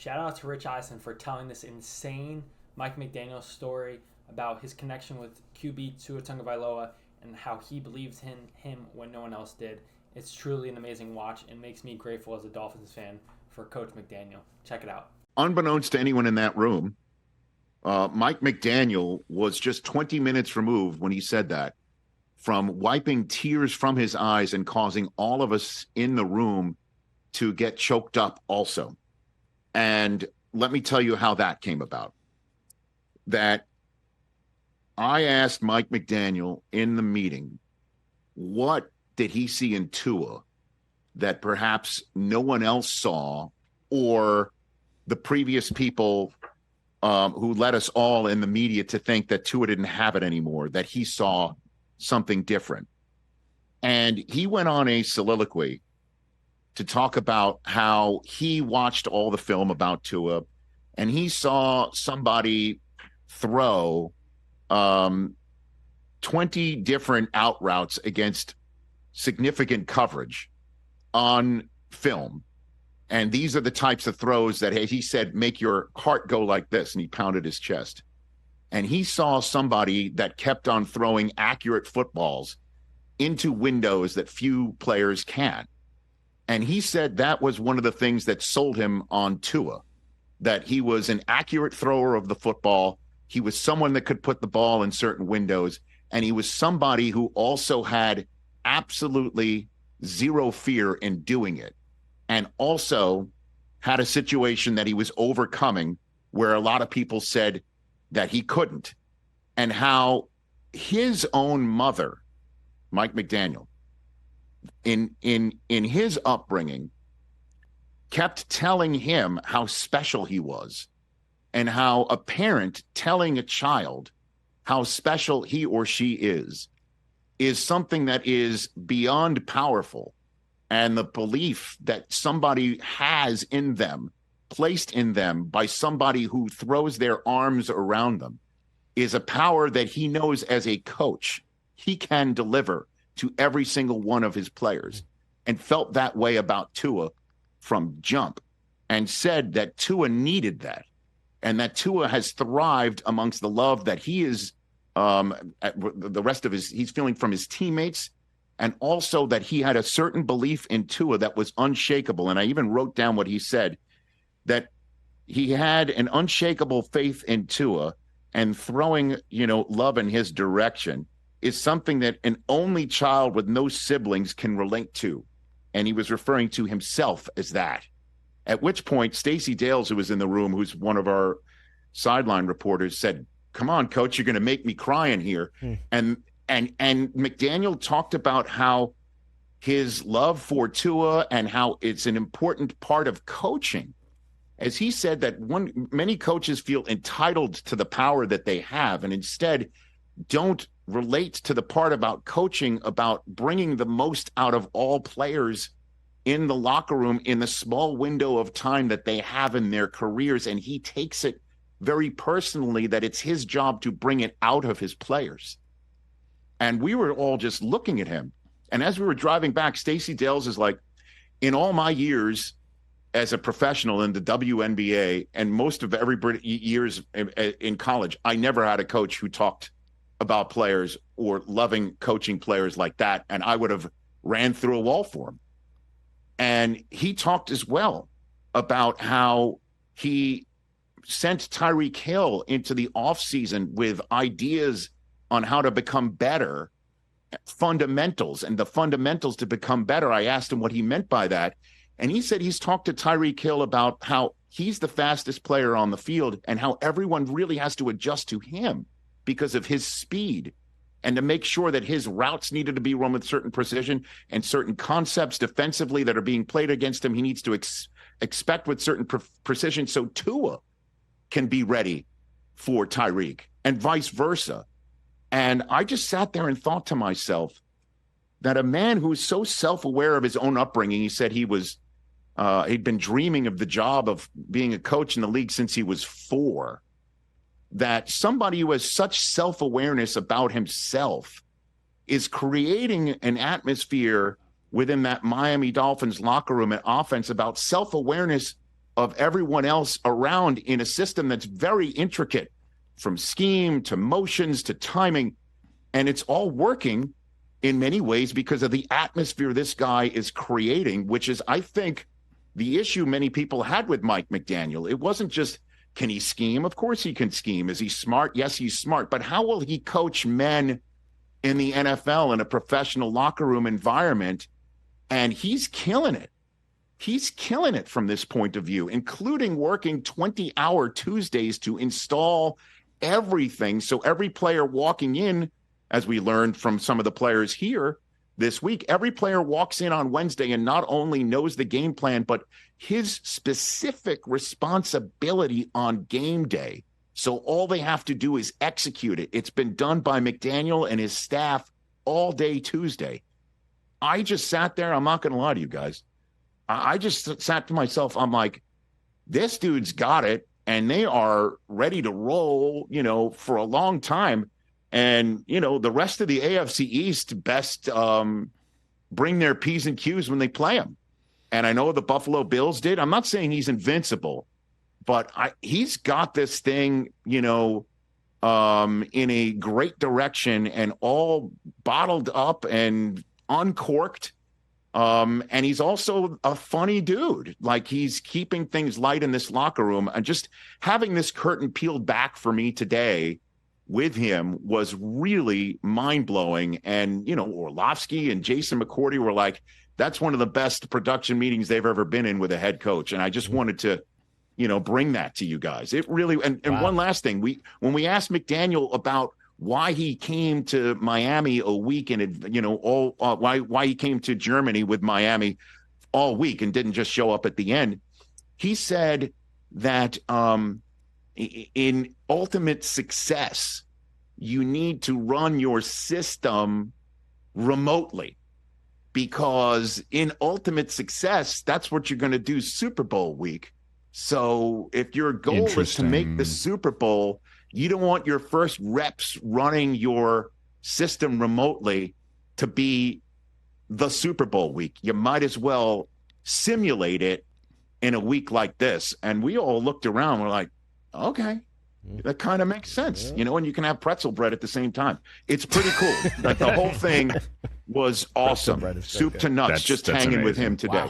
Shout out to Rich Eisen for telling this insane Mike McDaniel story about his connection with QB Tua Tagovailoa and how he believed in him when no one else did. It's truly an amazing watch and makes me grateful as a Dolphins fan for Coach McDaniel. Check it out. Unbeknownst to anyone in that room, Mike McDaniel was just 20 minutes removed when he said that from wiping tears from his eyes and causing all of us in the room to get choked up also. And let me tell you how that came about. That I asked Mike McDaniel in the meeting, what did he see in Tua that perhaps no one else saw, or the previous people who led us all in the media to think that Tua didn't have it anymore, that he saw something different. And he went on a soliloquy to talk about how he watched all the film about Tua, and he saw somebody throw 20 different out routes against significant coverage on film. And these are the types of throws that he said make your heart go like this, and he pounded his chest. And he saw somebody that kept on throwing accurate footballs into windows that few players can. And he said that was one of the things that sold him on Tua, that he was an accurate thrower of the football. He was someone that could put the ball in certain windows. And he was somebody who also had absolutely zero fear in doing it. And also had a situation that he was overcoming where a lot of people said that he couldn't. And how his own mother, Mike McDaniel, in his upbringing, kept telling him how special he was, and how a parent telling a child how special he or she is something that is beyond powerful. And the belief that somebody has in them, placed in them by somebody who throws their arms around them, is a power that he knows as a coach he can deliver to every single one of his players, and felt that way about Tua from jump, and said that Tua needed that, and that Tua has thrived amongst the love that he is the rest of he's feeling from his teammates, and also that he had a certain belief in Tua that was unshakable. And I even wrote down what he said, that he had an unshakable faith in Tua, and throwing, love in his direction is something that an only child with no siblings can relate to. And he was referring to himself as that. At which point, Stacey Dales, who was in the room, who's one of our sideline reporters, said, "Come on, coach, you're going to make me cry in here." And McDaniel talked about how his love for Tua and how it's an important part of coaching. As he said, that many coaches feel entitled to the power that they have, and instead don't relate to the part about coaching, about bringing the most out of all players in the locker room in the small window of time that they have in their careers. And he takes it very personally that it's his job to bring it out of his players. And we were all just looking at him. And as we were driving back, Stacey Dales is like, in all my years as a professional in the WNBA and most of every years in college, I never had a coach who talked about players or loving coaching players like that. And I would have ran through a wall for him. And he talked as well about how he sent Tyreek Hill into the offseason with ideas on how to become better, fundamentals, and the fundamentals to become better. I asked him what he meant by that. And he said he's talked to Tyreek Hill about how he's the fastest player on the field and how everyone really has to adjust to him because of his speed, and to make sure that his routes needed to be run with certain precision, and certain concepts defensively that are being played against him, he needs to expect with certain precision, so Tua can be ready for Tyreek, and vice versa. And I just sat there and thought to myself that a man who is so self-aware of his own upbringing, he said he was he'd been dreaming of the job of being a coach in the league since he was 4, that somebody who has such self-awareness about himself is creating an atmosphere within that Miami Dolphins locker room and offense about self-awareness of everyone else around in a system that's very intricate, from scheme to motions to timing. And it's all working in many ways because of the atmosphere this guy is creating, which is, I think, the issue many people had with Mike McDaniel. It wasn't just, can he scheme? Of course he can scheme. Is he smart? Yes, he's smart. But how will he coach men in the NFL in a professional locker room environment? And he's killing it. He's killing it from this point of view, including working 20-hour Tuesdays to install everything. So every player walking in, as we learned from some of the players here this week, every player walks in on Wednesday and not only knows the game plan, but his specific responsibility on game day. So all they have to do is execute it. It's been done by McDaniel and his staff all day Tuesday. I just sat there. I'm not going to lie to you guys. I just sat to myself. I'm like, this dude's got it, and they are ready to roll, for a long time. And, the rest of the AFC East best bring their P's and Q's when they play them. And I know the Buffalo Bills did. I'm not saying he's invincible, but he's got this thing, in a great direction and all bottled up and uncorked. And he's also a funny dude. Like, he's keeping things light in this locker room. And just having this curtain peeled back for me today with him was really mind-blowing. And, Orlovsky and Jason McCourty were like, that's one of the best production meetings they've ever been in with a head coach. And I just wanted to, bring that to you guys. It really, and wow. One last thing, when we asked McDaniel about why he came to Miami a week and, why he came to Germany with Miami all week and didn't just show up at the end, he said that in ultimate success, you need to run your system remotely, because in ultimate success, that's what you're going to do Super Bowl week. So if your goal is to make the Super Bowl, you don't want your first reps running your system remotely to be the Super Bowl week. You might as well simulate it in a week like this. And we all looked around. We're like, okay, that kind of makes sense, and you can have pretzel bread at the same time. It's pretty cool. Like, the whole thing was awesome. Soup to nuts, just hanging amazing with him today.